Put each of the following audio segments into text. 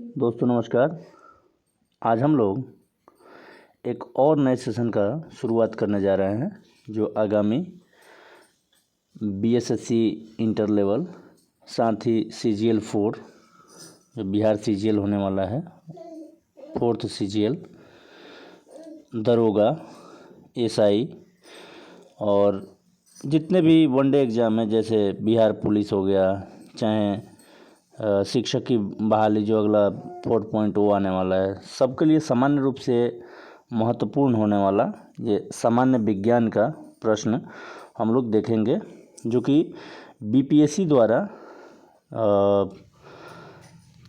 दोस्तों नमस्कार। आज हम लोग एक और नए सेशन का शुरुआत करने जा रहे हैं जो आगामी बीएसएससी इंटर लेवल साथ ही CGL 4 जो बिहार CGL होने वाला है, 4th CGL, दरोगा, SI और जितने भी वनडे एग्ज़ाम हैं जैसे बिहार पुलिस हो गया, चाहे शिक्षक की बहाली जो अगला 4.0 आने वाला है, सबके लिए सामान्य रूप से महत्वपूर्ण होने वाला ये सामान्य विज्ञान का प्रश्न हम लोग देखेंगे, जो कि BPSC द्वारा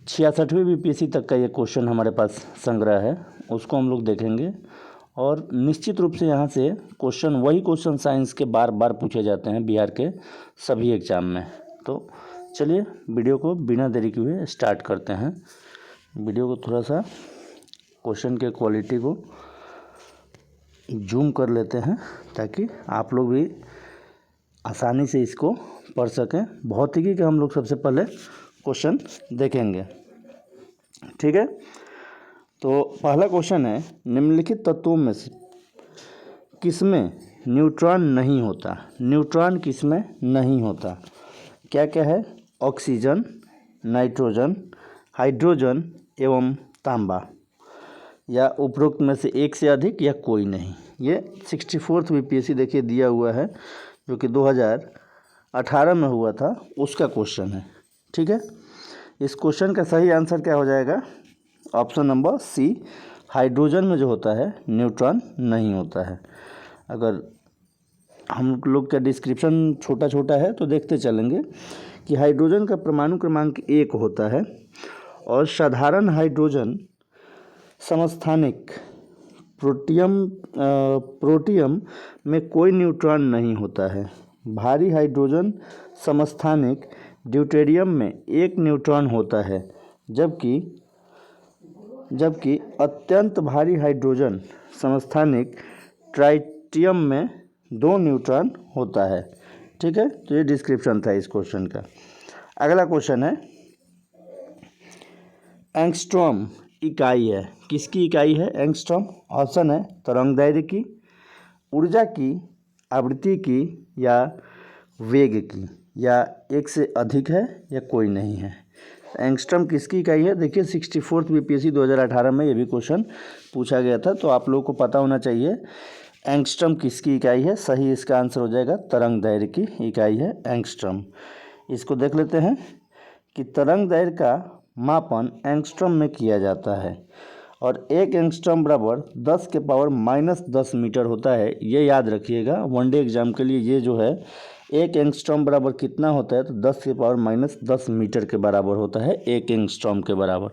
66वीं BPSC तक का ये क्वेश्चन हमारे पास संग्रह है, उसको हम लोग देखेंगे। और निश्चित रूप से यहाँ से वही क्वेश्चन साइंस के बार बार पूछे जाते हैं बिहार के सभी एग्ज़ाम में। तो चलिए वीडियो को बिना देरी के हुए स्टार्ट करते हैं। वीडियो को थोड़ा सा क्वेश्चन के क्वालिटी को जूम कर लेते हैं ताकि आप लोग भी आसानी से इसको पढ़ सकें। भौतिकी का हम लोग सबसे पहले क्वेश्चन देखेंगे, ठीक है। तो पहला क्वेश्चन है, निम्नलिखित तत्वों में से किसमें न्यूट्रॉन नहीं होता? न्यूट्रॉन किसमें नहीं होता? क्या क्या है? ऑक्सीजन, नाइट्रोजन, हाइड्रोजन एवं तांबा, या उपरोक्त में से एक से अधिक या कोई नहीं। ये 64th BPSC देखिए दिया हुआ है, जो कि 2018 में हुआ था, उसका क्वेश्चन है, ठीक है। इस क्वेश्चन का सही आंसर क्या हो जाएगा? ऑप्शन नंबर सी, हाइड्रोजन में जो होता है न्यूट्रॉन नहीं होता है। अगर हम लोग का डिस्क्रिप्शन छोटा छोटा है तो देखते चलेंगे कि हाइड्रोजन का परमाणु क्रमांक 1 होता है और साधारण हाइड्रोजन समस्थानिक प्रोटियम में कोई न्यूट्रॉन नहीं होता है। भारी हाइड्रोजन समस्थानिक ड्यूटेरियम में 1 न्यूट्रॉन होता है, जबकि अत्यंत भारी हाइड्रोजन समस्थानिक ट्राइटियम में 2 न्यूट्रॉन होता है, ठीक है। तो ये डिस्क्रिप्शन था इस क्वेश्चन का। अगला क्वेश्चन है, एंगस्ट्रॉम इकाई है, किसकी इकाई है एंगस्ट्रॉम? ऑप्शन है तरंगदैर्घ्य की, ऊर्जा की, आवृत्ति की या वेग की, या एक से अधिक है या कोई नहीं है। एंगस्ट्रॉम किसकी इकाई है? देखिए 64th BPSC 2018 में ये भी क्वेश्चन पूछा गया था, तो आप लोगों को पता होना चाहिए एंगस्ट्रॉम किसकी इकाई है। सही इसका आंसर हो जाएगा तरंगदैर्घ्य की इकाई है एंगस्ट्रॉम। इसको देख लेते हैं कि तरंगदैर्घ्य का मापन एंगस्ट्रॉम में किया जाता है और 1 एंगस्ट्रॉम बराबर 10⁻⁻10 मीटर होता है। ये याद रखिएगा वनडे एग्जाम के लिए, ये जो है 1 एंगस्ट्रॉम बराबर कितना होता है? तो 10⁻⁻10 मीटर के बराबर होता है 1 एंगस्ट्रॉम के बराबर,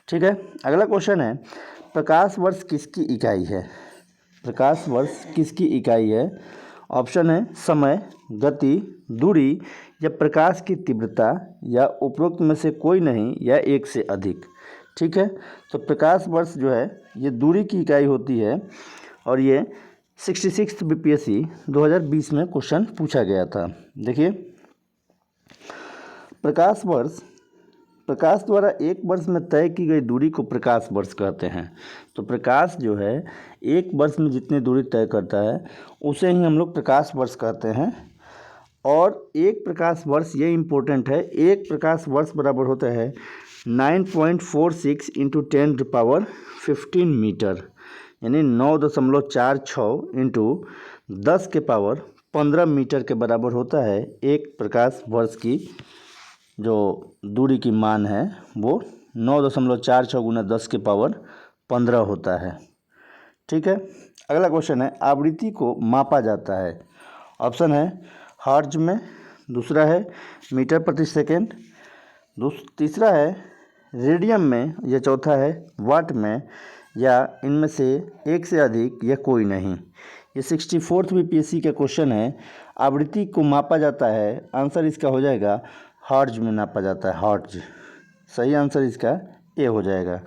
ठीक है। अगला क्वेश्चन है, प्रकाश वर्ष किसकी इकाई है? प्रकाश वर्ष किसकी इकाई है? ऑप्शन है समय, गति, दूरी या प्रकाश की तीव्रता, या उपरोक्त में से कोई नहीं या एक से अधिक, ठीक है। तो प्रकाश वर्ष जो है ये दूरी की इकाई होती है और ये 66th BPSC 2020 में क्वेश्चन पूछा गया था। देखिए प्रकाश द्वारा एक वर्ष में तय की गई दूरी को प्रकाश वर्ष कहते हैं। तो प्रकाश जो है एक वर्ष में जितनी दूरी तय करता है उसे ही हम लोग प्रकाश वर्ष कहते हैं। और एक प्रकाश वर्ष, ये इम्पोर्टेंट है, एक प्रकाश वर्ष बराबर होता है 9.46 × 10⁻15 मीटर, यानी 9.46 × 10⁻15 मीटर के बराबर होता है। एक प्रकाश वर्ष की जो दूरी की मान है वो 9.46 × 10⁻15 होता है, ठीक है। अगला क्वेश्चन है, आवृत्ति को मापा जाता है। ऑप्शन है हर्ट्ज में, दूसरा है मीटर प्रति सेकेंड, तीसरा है रेडियन में, या चौथा है वाट में, या इनमें से एक से अधिक या कोई नहीं। ये 64th BPSC का क्वेश्चन है। आवृत्ति को मापा जाता है, आंसर इसका हो जाएगा हर्ट्ज में नापा जाता है, हर्ट्ज। सही आंसर इसका ए हो जाएगा।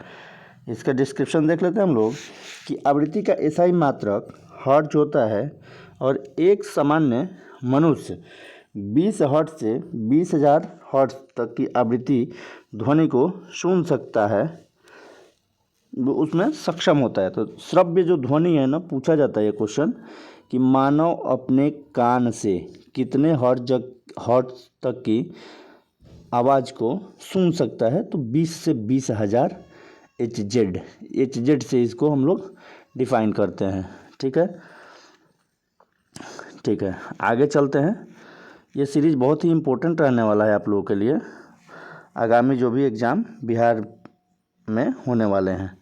इसका डिस्क्रिप्शन देख लेते हैं हम लोग कि आवृत्ति का SI मात्रक हर्ट्ज होता है और एक सामान्य मनुष्य 20 हर्ट्ज से 20,000 हर्ट्ज तक की आवृत्ति ध्वनि को सुन सकता है, वो उसमें सक्षम होता है। तो श्रव्य जो ध्वनि है ना, पूछा जाता है ये क्वेश्चन कि मानव अपने कान से कितने हर्ट्ज तक की आवाज़ को सुन सकता है, तो 20 से 20,000 HZ से इसको हम लोग डिफाइन करते हैं। ठीक है, ठीक है, आगे चलते हैं। ये सीरीज़ बहुत ही इम्पोर्टेंट रहने वाला है आप लोगों के लिए, आगामी जो भी एग्ज़ाम बिहार में होने वाले हैं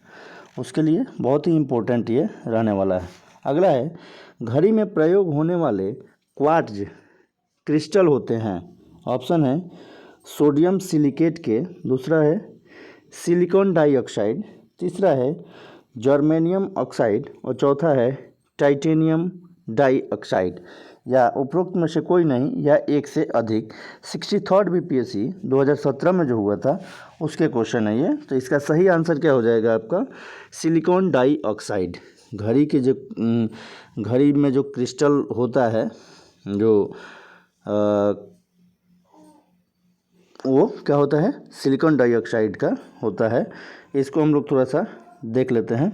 उसके लिए बहुत ही इम्पोर्टेंट ये रहने वाला है। अगला है, घड़ी में प्रयोग होने वाले क्वार्ट्ज क्रिस्टल होते हैं। ऑप्शन है सोडियम सिलिकेट के, दूसरा है सिलिकॉन डाइऑक्साइड, तीसरा है जर्मेनियम ऑक्साइड और चौथा है टाइटेनियम डाइऑक्साइड, या उपरोक्त में से कोई नहीं या एक से अधिक। 63rd BPSC 2017 में जो हुआ था उसके क्वेश्चन है ये। तो इसका सही आंसर क्या हो जाएगा आपका, सिलिकॉन डाइऑक्साइड। घड़ी में जो क्रिस्टल होता है, जो वो क्या होता है, सिलिकॉन डाइऑक्साइड का होता है। इसको हम लोग थोड़ा सा देख लेते हैं।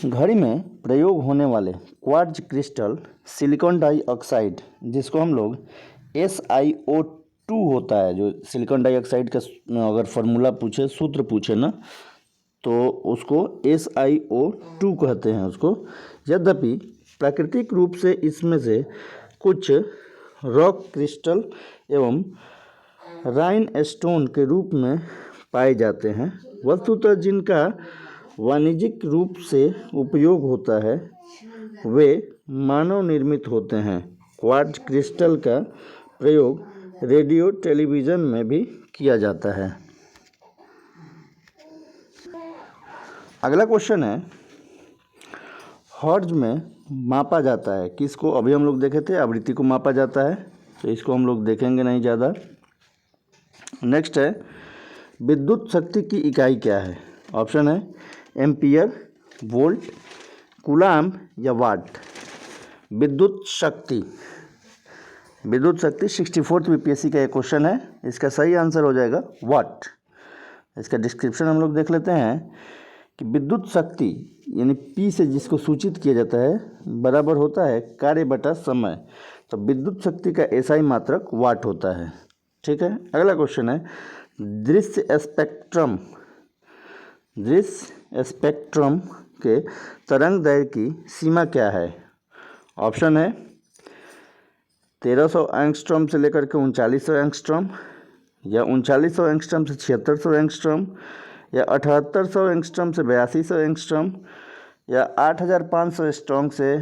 घड़ी में प्रयोग होने वाले क्वार्ट्ज क्रिस्टल सिलिकॉन डाइऑक्साइड, जिसको हम लोग SiO2 होता है, जो सिलिकॉन डाइऑक्साइड का अगर फार्मूला पूछे, सूत्र पूछे ना, तो उसको SiO2 कहते हैं उसको। यद्यपि प्राकृतिक रूप से इसमें से कुछ रॉक क्रिस्टल एवं राइन स्टोन के रूप में पाए जाते हैं, वस्तुतः जिनका वाणिज्यिक रूप से उपयोग होता है वे मानव निर्मित होते हैं। क्वार्ट्ज क्रिस्टल का प्रयोग रेडियो टेलीविज़न में भी किया जाता है। अगला क्वेश्चन है, हर्ट्ज में मापा जाता है किसको, अभी हम लोग देखे थे आवृत्ति को मापा जाता है, तो इसको हम लोग देखेंगे नहीं ज़्यादा। नेक्स्ट है, विद्युत शक्ति की इकाई क्या है। ऑप्शन है एम्पियर, वोल्ट, कूलाम या वाट। विद्युत शक्ति 64th BPSC का एक क्वेश्चन है, इसका सही आंसर हो जाएगा वाट। इसका डिस्क्रिप्शन हम लोग देख लेते हैं कि विद्युत शक्ति यानी P से जिसको सूचित किया जाता है बराबर होता है कार्य बटा समय। तो विद्युत शक्ति का SI मात्रक वाट होता है। ठीक है, अगला क्वेश्चन है, दृश्य स्पेक्ट्रम के तरंग दैर्घ्य की सीमा क्या है। ऑप्शन है 1300 एंगस्ट्रॉम से लेकर के 3900 एंगस्ट्रॉम, या 3900 एंगस्ट्रॉम से 7600 एंगस्ट्रॉम, या 7800 एंगस्ट्रॉम से 8200 एंगस्ट्रॉम, या 8500 एंगस्ट्रॉम से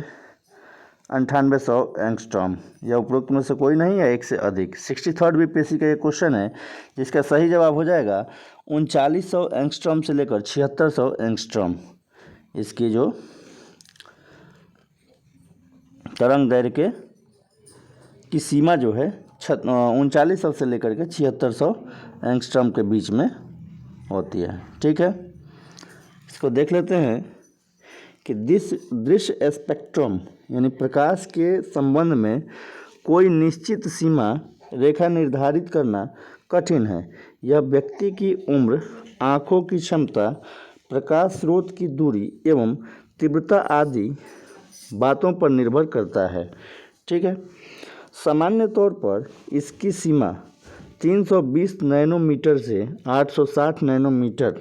9800 एंगस्ट्रॉम, या उपरोक्त में से कोई नहीं या एक से अधिक। 63rd BPSC का ये क्वेश्चन है, जिसका सही जवाब हो जाएगा 3900 एंगस्ट्रॉम से लेकर 7600 एंगस्ट्रॉम। इसकी जो तरंग दैर्घ्य की सीमा जो है 3900 से लेकर के 7600 एंगस्ट्रॉम के बीच में होती है। ठीक है, इसको देख लेते हैं कि दृश्य स्पेक्ट्रम यानी प्रकाश के संबंध में कोई निश्चित सीमा रेखा निर्धारित करना कठिन है। यह व्यक्ति की उम्र, आँखों की क्षमता, प्रकाश स्रोत की दूरी एवं तीव्रता आदि बातों पर निर्भर करता है। ठीक है, सामान्य तौर पर इसकी सीमा 320 नैनोमीटर से 860 नैनोमीटर,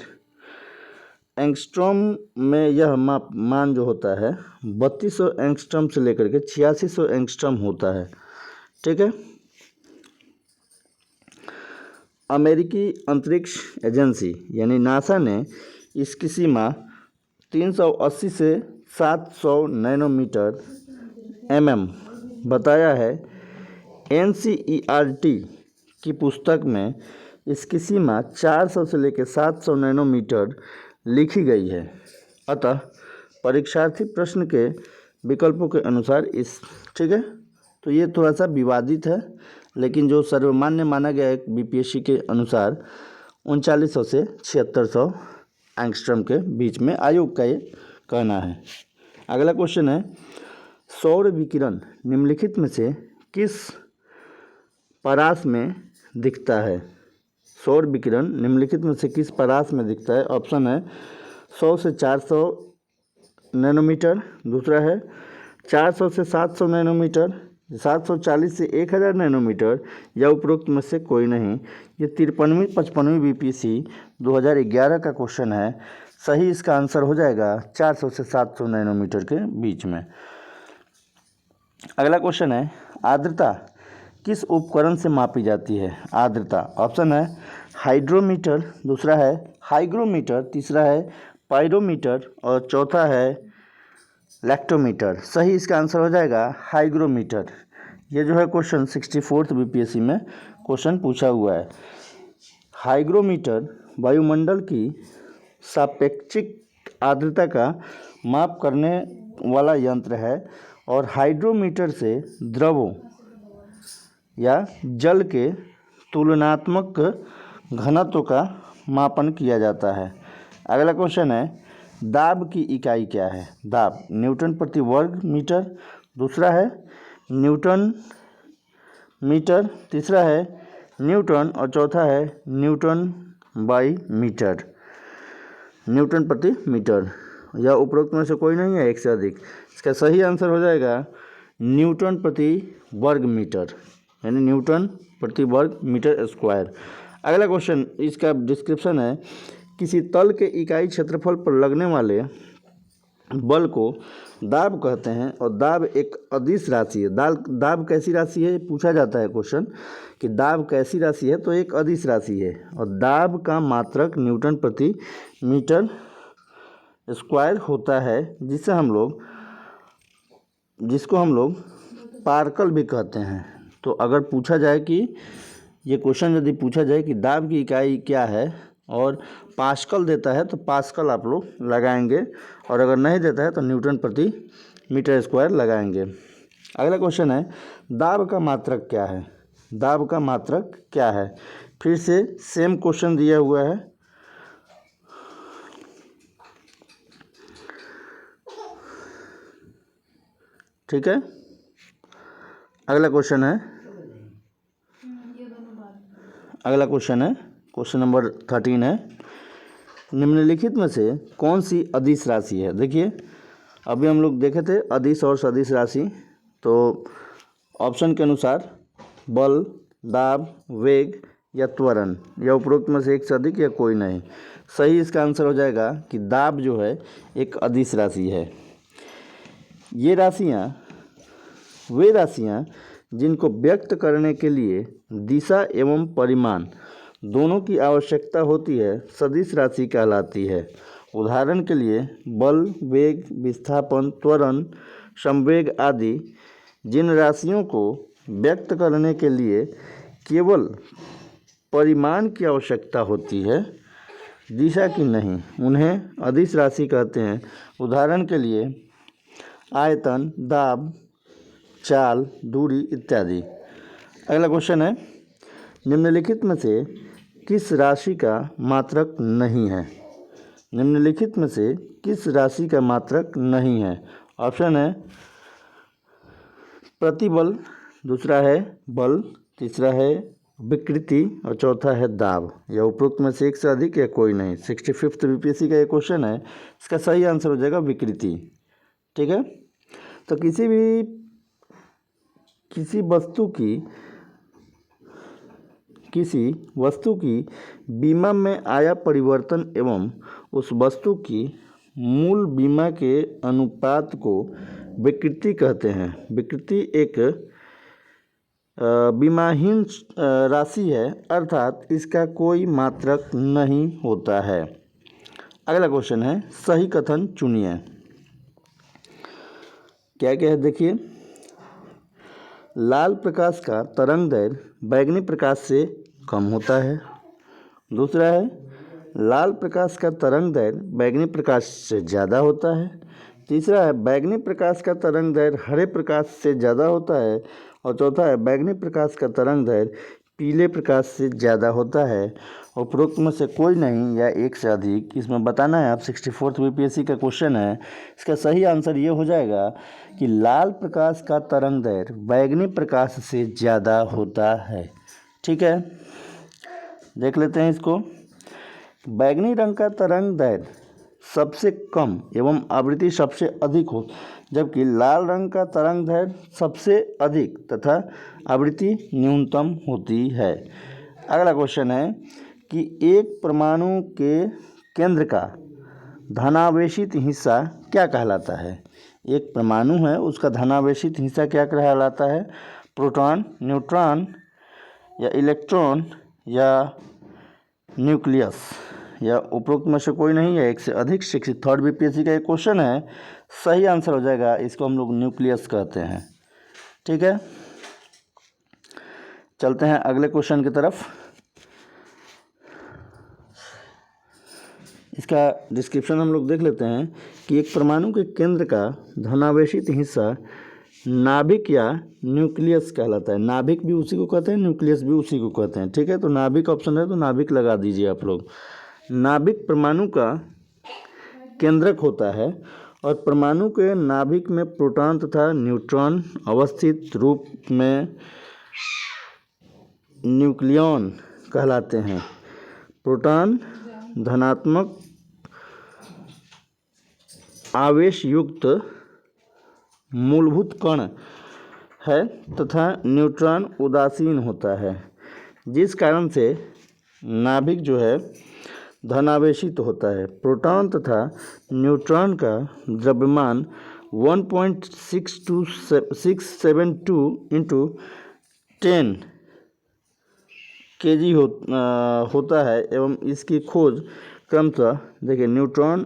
एंगस्ट्रॉम में यह मान जो होता है 3200 एंगस्ट्रॉम से लेकर के 8600 एंगस्ट्रॉम होता है। ठीक है, अमेरिकी अंतरिक्ष एजेंसी यानी नासा ने इसकी सीमा 380 से 700 नैनोमीटर बताया है। NCERT की पुस्तक में इसकी सीमा 400 से लेकर 700 नैनोमीटर लिखी गई है। अतः परीक्षार्थी प्रश्न के विकल्पों के अनुसार ठीक है, तो ये थोड़ा सा विवादित है, लेकिन जो सर्वमान्य माना गया है BPSC के अनुसार 3900 से 7600 एंगस्ट्रॉम के बीच में आयोग का ये कहना है। अगला क्वेश्चन है, सौर विकिरण निम्नलिखित में से किस परास में दिखता है? सौर विकिरण निम्नलिखित में से किस परास में दिखता है? ऑप्शन है 100 से 400 नैनोमीटर, दूसरा है 400 से 700 नैनोमीटर, 740 से 1000 नैनोमीटर, या उपरोक्त में से कोई नहीं। ये 53वीं 55वीं बीपीएससी 2011 का क्वेश्चन है। सही इसका आंसर हो जाएगा 400 से 700 नैनोमीटर के बीच में। अगला क्वेश्चन है, आर्द्रता किस उपकरण से मापी जाती है? आर्द्रता, ऑप्शन है हाइड्रोमीटर, दूसरा है हाइग्रोमीटर, तीसरा है पाइरोमीटर और चौथा है लैक्टोमीटर। सही इसका आंसर हो जाएगा हाइग्रोमीटर। ये जो है क्वेश्चन 64th बीपीएससी में क्वेश्चन पूछा हुआ है। हाइग्रोमीटर वायुमंडल की सापेक्षिक आर्द्रता का माप करने वाला यंत्र है और हाइड्रोमीटर से द्रवों या जल के तुलनात्मक घनत्व का मापन किया जाता है। अगला क्वेश्चन है, दाब की इकाई क्या है? दाब न्यूटन प्रति वर्ग मीटर, दूसरा है न्यूटन मीटर, तीसरा है न्यूटन और चौथा है न्यूटन बाई मीटर, न्यूटन प्रति मीटर, या उपरोक्त में से कोई नहीं है, एक से अधिक। इसका सही आंसर हो जाएगा न्यूटन प्रति वर्ग मीटर, यानी न्यूटन प्रति वर्ग मीटर स्क्वायर। अगला क्वेश्चन, इसका डिस्क्रिप्शन है, किसी तल के इकाई क्षेत्रफल पर लगने वाले बल को दाब कहते हैं और दाब एक अदिश राशि है। दाब कैसी राशि है, पूछा जाता है क्वेश्चन कि दाब कैसी राशि है, तो एक अदिश राशि है और दाब का मात्रक न्यूटन प्रति मीटर स्क्वायर होता है, जिसको हम लोग पार्कल भी कहते हैं। तो अगर पूछा जाए कि ये क्वेश्चन यदि पूछा जाए कि दाब की इकाई क्या है और पास्कल देता है तो पास्कल आप लोग लगाएंगे, और अगर नहीं देता है तो न्यूटन प्रति मीटर स्क्वायर लगाएंगे। अगला क्वेश्चन है, दाब का मात्रक क्या है? दाब का मात्रक क्या है? फिर से सेम क्वेश्चन दिया हुआ है। ठीक है, अगला क्वेश्चन है क्वेश्चन नंबर 13 है, निम्नलिखित में से कौन सी अदिश राशि है? देखिए, अभी हम लोग देखे थे अदिश और सदिश राशि, तो ऑप्शन के अनुसार बल, दाब, वेग या त्वरण, या उपरोक्त में से एक से अधिक या कोई नहीं। सही इसका आंसर हो जाएगा कि दाब जो है एक अदिश राशि है। ये वे राशियाँ जिनको व्यक्त करने के लिए दिशा एवं परिमाण दोनों की आवश्यकता होती है, सदिश राशि कहलाती है। उदाहरण के लिए बल, वेग, विस्थापन, त्वरण, संवेग आदि जिन राशियों को व्यक्त करने के लिए केवल परिमाण की आवश्यकता होती है, दिशा की नहीं, उन्हें अदिश राशि कहते हैं। उदाहरण के लिए आयतन, दाब, चाल, दूरी इत्यादि। अगला क्वेश्चन है, निम्नलिखित में से किस राशि का मात्रक नहीं है? निम्नलिखित में से किस राशि का मात्रक नहीं है? ऑप्शन है प्रतिबल, दूसरा है बल, तीसरा है विकृति और चौथा है दाब, या उपरोक्त में से एक से अधिक या कोई नहीं। 65th बीपीएससी का ये क्वेश्चन है, इसका सही आंसर हो जाएगा विकृति। ठीक है, तो किसी वस्तु की बीमा में आया परिवर्तन एवं उस वस्तु की मूल बीमा के अनुपात को विकृति कहते हैं। विकृति एक बीमाहीन राशि है, अर्थात इसका कोई मात्रक नहीं होता है। अगला क्वेश्चन है, सही कथन चुनिए। क्या है देखिए, लाल प्रकाश का तरंग दैर्घ्य बैंगनी प्रकाश से कम होता है। दूसरा है, लाल प्रकाश का तरंग दैर्घ्य बैंगनी प्रकाश से ज़्यादा होता है। तीसरा है, बैंगनी प्रकाश का तरंग दैर्घ्य हरे प्रकाश से ज़्यादा होता है। और चौथा है, बैंगनी प्रकाश का तरंग दैर्घ्य पीले प्रकाश से ज़्यादा होता है? उपरोक्त में से कोई नहीं या एक से अधिक। इसमें बताना है आप 64th बीपीएससी का क्वेश्चन है। इसका सही आंसर ये हो जाएगा कि लाल प्रकाश का तरंग दैर्घ्य बैंगनी प्रकाश से ज़्यादा होता है। ठीक है, देख लेते हैं इसको। बैंगनी रंग का तरंग दैर्घ्य सबसे कम एवं आवृत्ति सबसे अधिक हो, जबकि लाल रंग का तरंग दैर्घ्य सबसे अधिक तथा आवृत्ति न्यूनतम होती है। अगला क्वेश्चन है कि एक परमाणु के केंद्र का धनावेशित हिस्सा क्या कहलाता है? एक परमाणु है, उसका धनावेशित हिस्सा क्या कहलाता है? प्रोटॉन, न्यूट्रॉन या इलेक्ट्रॉन या न्यूक्लियस, या उपरोक्त में से कोई नहीं है एक से अधिक। 63rd बीपीएससी का एक क्वेश्चन है, सही आंसर हो जाएगा, इसको हम लोग न्यूक्लियस कहते हैं। ठीक है, चलते हैं अगले क्वेश्चन की तरफ। इसका डिस्क्रिप्शन हम लोग देख लेते हैं कि एक परमाणु के केंद्र का धनावेशित हिस्सा नाभिक या न्यूक्लियस कहलाता है। नाभिक भी उसी को कहते हैं, न्यूक्लियस भी उसी को कहते हैं। ठीक है, तो नाभिक ऑप्शन है तो नाभिक लगा दीजिए आप लोग। नाभिक परमाणु का केंद्रक होता है और परमाणु के नाभिक में प्रोटॉन तथा न्यूट्रॉन अवस्थित रूप में न्यूक्लियॉन कहलाते हैं। प्रोटॉन धनात्मक आवेश युक्त मूलभूत कण है तथा न्यूट्रॉन उदासीन होता है, जिस कारण से नाभिक जो है धनावेशित होता है। प्रोटॉन तथा न्यूट्रॉन का द्रव्यमान 1.672 इंटू 10 kg होता है एवं इसकी खोज क्रमशः, देखिए न्यूट्रॉन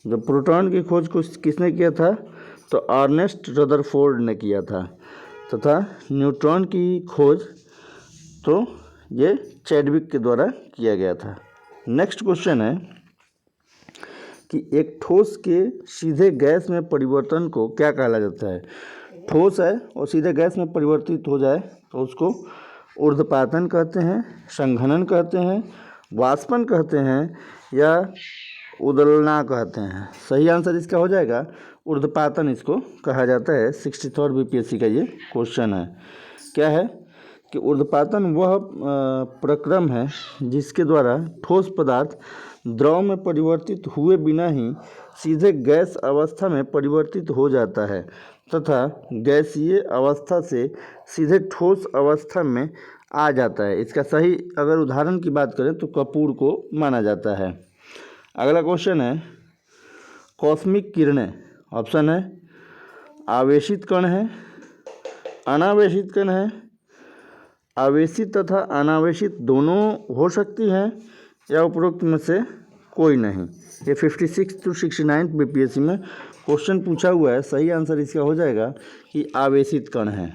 जो प्रोटॉन की खोज को किसने किया था? तो अर्नेस्ट रदरफोर्ड ने किया था, तथा न्यूट्रॉन की खोज तो ये चैडविक के द्वारा किया गया था। नेक्स्ट क्वेश्चन है कि एक ठोस के सीधे गैस में परिवर्तन को क्या कहा जाता है? ठोस है और सीधे गैस में परिवर्तित हो जाए तो उसको ऊर्ध्वपातन कहते हैं, संघनन कहते हैं, वाष्पन कहते हैं या उदलना कहते हैं। सही आंसर इसका हो जाएगा ऊर्ध्वपातन इसको कहा जाता है। 63rd बीपीएससी का ये क्वेश्चन है। क्या है कि ऊर्ध्वपातन वह प्रक्रम है जिसके द्वारा ठोस पदार्थ द्रव में परिवर्तित हुए बिना ही सीधे गैस अवस्था में परिवर्तित हो जाता है तथा गैसीय अवस्था से सीधे ठोस अवस्था में आ जाता है। इसका सही अगर उदाहरण की बात करें तो कपूर को माना जाता है। अगला क्वेश्चन है कॉस्मिक किरणें। ऑप्शन है आवेशित कण है, अनावेशित कण है, आवेशित तथा अनावेशित दोनों हो सकती हैं या उपरोक्त में से कोई नहीं। ये 56 to 69 बीपीएससी में क्वेश्चन पूछा हुआ है। सही आंसर इसका हो जाएगा कि आवेशित कण है।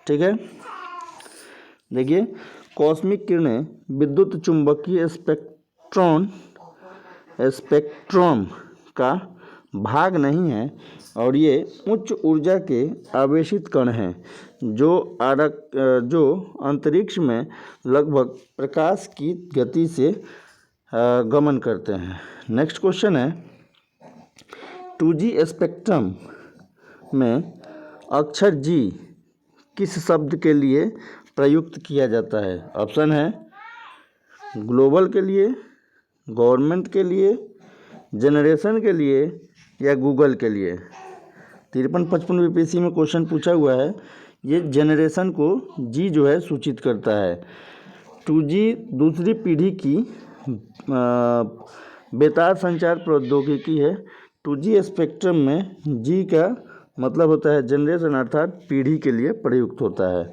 ठीक है, देखिए कॉस्मिक किरणें विद्युत चुंबकीय स्पेक्ट्रम का भाग नहीं है और ये उच्च ऊर्जा के आवेशित कण हैं जो अंतरिक्ष में लगभग प्रकाश की गति से गमन करते हैं। नेक्स्ट क्वेश्चन है 2G स्पेक्ट्रम में अक्षर G किस शब्द के लिए प्रयुक्त किया जाता है? ऑप्शन है ग्लोबल के लिए, गवर्नमेंट के लिए, जनरेशन के लिए या गूगल के लिए। 53-55 बीपीएससी में क्वेश्चन पूछा हुआ है। ये जनरेशन को जी जो है सूचित करता है। 2G दूसरी पीढ़ी की बेतार संचार प्रौद्योगिकी है। 2G स्पेक्ट्रम में जी का मतलब होता है जनरेशन, अर्थात पीढ़ी के लिए प्रयुक्त होता है।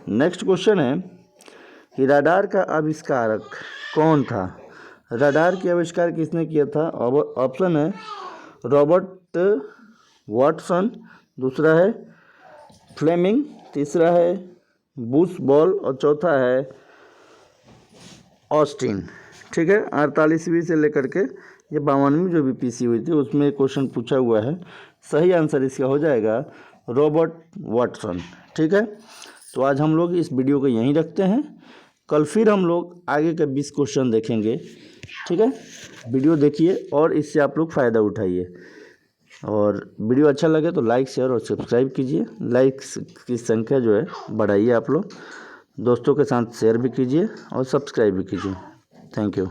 नेक्स्ट क्वेश्चन है कि रडार का आविष्कारक कौन था? रडार की आविष्कार किसने किया था? ऑप्शन है रॉबर्ट वाटसन, दूसरा है फ्लेमिंग, तीसरा है बुश बॉल और चौथा है ऑस्टिन। ठीक है, 48वीं से लेकर के ये 52वीं जो बीपीएससी हुई थी उसमें क्वेश्चन पूछा हुआ है। सही आंसर इसका हो जाएगा रॉबर्ट वाटसन। ठीक है, तो आज हम लोग इस वीडियो को यहीं रखते हैं। कल फिर हम लोग आगे के 20 क्वेश्चन देखेंगे। ठीक है, वीडियो देखिए और इससे आप लोग फ़ायदा उठाइए। और वीडियो अच्छा लगे तो लाइक, शेयर और सब्सक्राइब कीजिए। लाइक्स की संख्या जो है बढ़ाइए आप लोग। दोस्तों के साथ शेयर भी कीजिए और सब्सक्राइब भी कीजिए। Thank you.